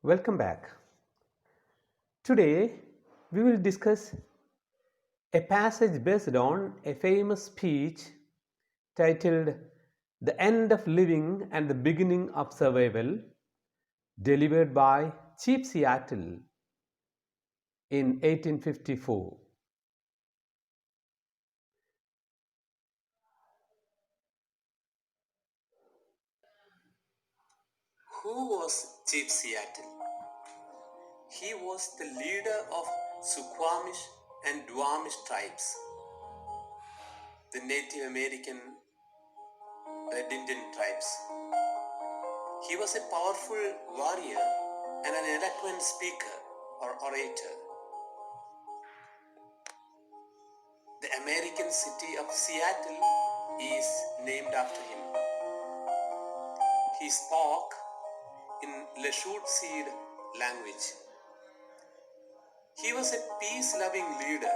Welcome back. Today we will discuss a passage based on a famous speech titled The End of Living and the Beginning of Survival, delivered by Chief Seattle in 1854. Who was Chief Seattle? He was the leader of Suquamish and Duwamish tribes, the Native American Red Indian tribes. He was a powerful warrior and an eloquent speaker or orator. The American city of Seattle is named after him. He spoke in Lushootseed language. He was a peace-loving leader.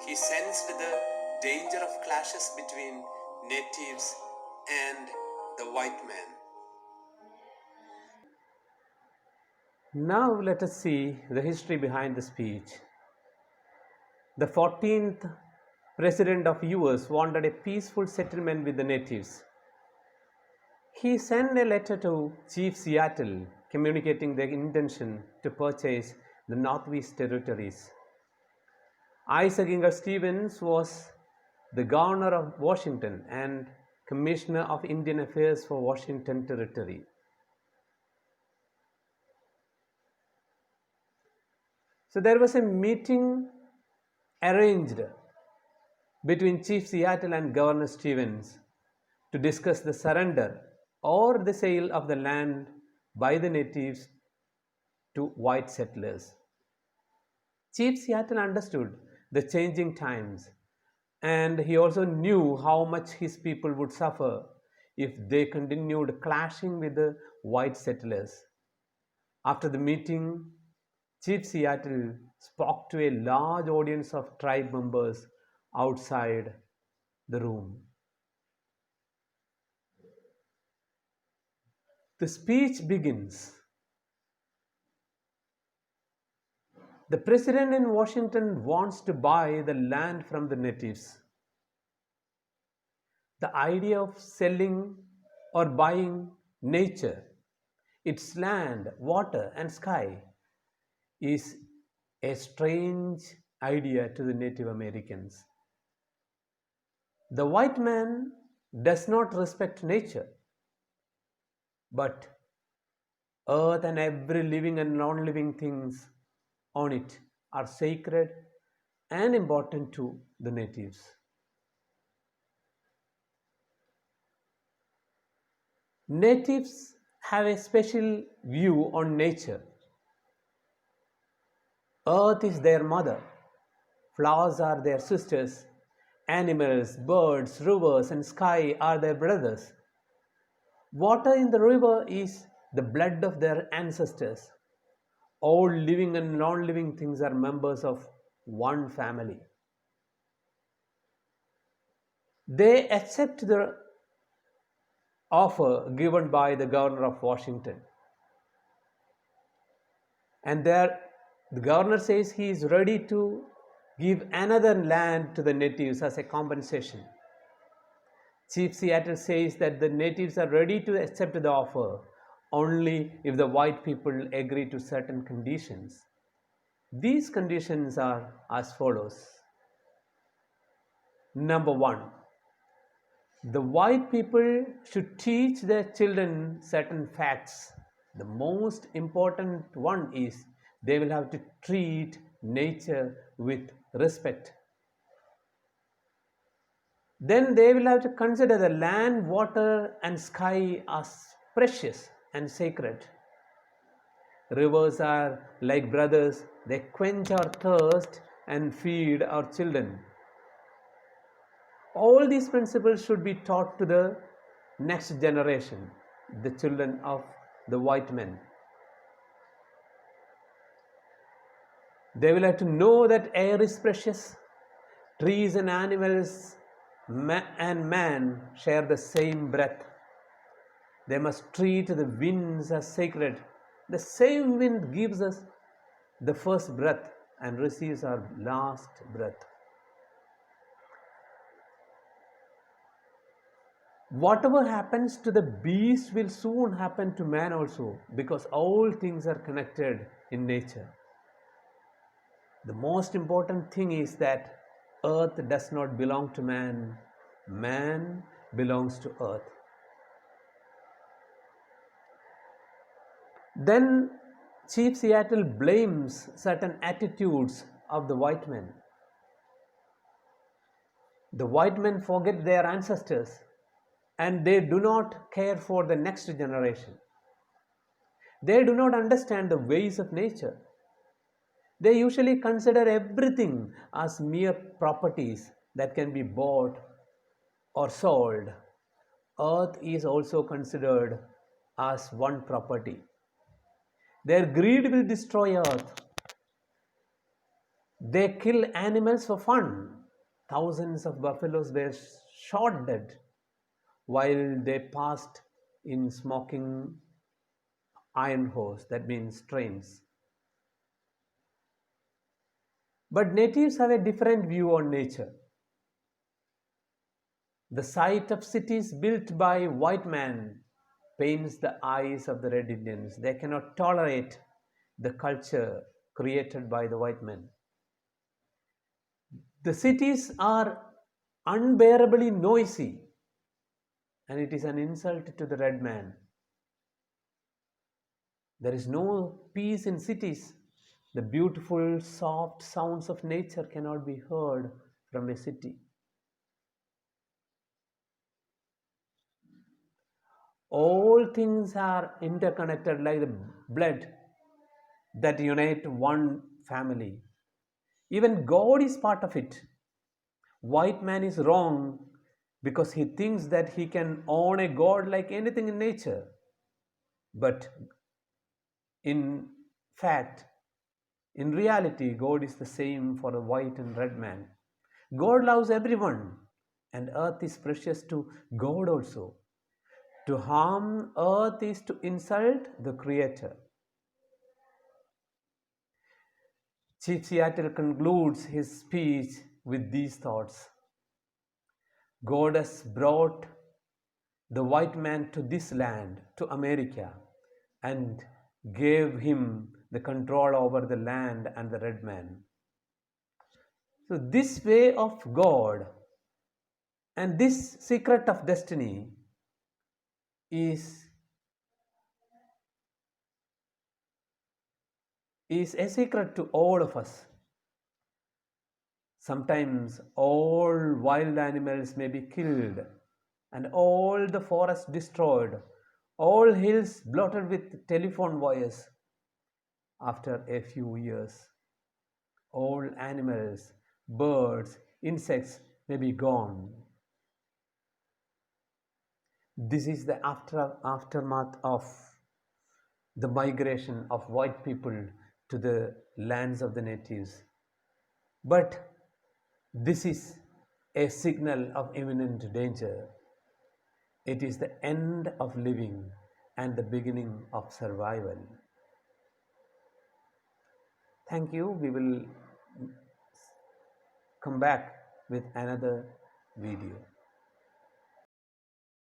He sensed the danger of clashes between natives and the white man. Now let us see the history behind the speech. The 14th President of US wanted a peaceful settlement with the natives. He sent a letter to Chief Seattle communicating their intention to purchase the Northwest Territories. Isaac Inger Stevens was the governor of Washington and commissioner of Indian Affairs for Washington Territory. So there was a meeting arranged between Chief Seattle and Governor Stevens to discuss the surrender or the sale of the land by the natives to white settlers. Chief Seattle understood the changing times, and he also knew how much his people would suffer if they continued clashing with the white settlers. After the meeting, Chief Seattle spoke to a large audience of tribe members outside the room. The speech begins. The president in Washington wants to buy the land from the natives. The idea of selling or buying nature, its land, water, and sky, is a strange idea to the Native Americans. The white man does not respect nature, but earth and every living and non-living things on it are sacred and important to the natives. Natives have a special view on nature. Earth is their mother, flowers are their sisters, animals, birds, rivers, and sky are their brothers. Water in the river is the blood of their ancestors. All living and non-living things are members of one family. They accept the offer given by the governor of Washington. And there, the governor says he is ready to give another land to the natives as a compensation. Chief Seattle says that the natives are ready to accept the offer only if the white people agree to certain conditions. These conditions are as follows. Number one, the white people should teach their children certain facts. The most important one is they will have to treat nature with respect. Then they will have to consider the land, water, and sky as precious and sacred. Rivers are like brothers, they quench our thirst and feed our children. All these principles should be taught to the next generation, the children of the white men. They will have to know that air is precious, trees and animals and man share the same breath. They must treat the winds as sacred, The same wind gives us the first breath and receives our last breath. Whatever happens to the beast will soon happen to man also, because all things are connected in nature. The most important thing is that earth does not belong to man, man belongs to earth. Then Chief Seattle blames certain attitudes of the white men. The white men forget their ancestors and they do not care for the next generation. They do not understand the ways of nature. They usually consider everything as mere properties that can be bought or sold. Earth is also considered as one property. Their greed will destroy earth. They kill animals for fun. Thousands of buffaloes were shot dead while they passed in smoking iron hose, that means trains. But natives have a different view on nature. The sight of cities built by white men pains the eyes of the red Indians. They cannot tolerate the culture created by the white men. The cities are unbearably noisy, and it is an insult to the red man. There is no peace in cities. The beautiful, soft sounds of nature cannot be heard from a city. All things are interconnected like the blood that unite one family. Even God is part of it. White man is wrong because he thinks that he can own a God like anything in nature. But in fact, in reality, God is the same for the white and red man. God loves everyone, and earth is precious to God also. To harm earth is to insult the Creator. Chief Seattle concludes his speech with these thoughts. God has brought the white man to this land, to America, and gave him the control over the land and the red man. So, this way of God and this secret of destiny is a secret to all of us. Sometimes all wild animals may be killed and all the forests destroyed, all hills blotted with telephone wires. After a few years, all animals, birds, insects may be gone. This is the aftermath of the migration of white people to the lands of the natives. But this is a signal of imminent danger. It is the end of living and the beginning of survival. Thank you. We will come back with another video.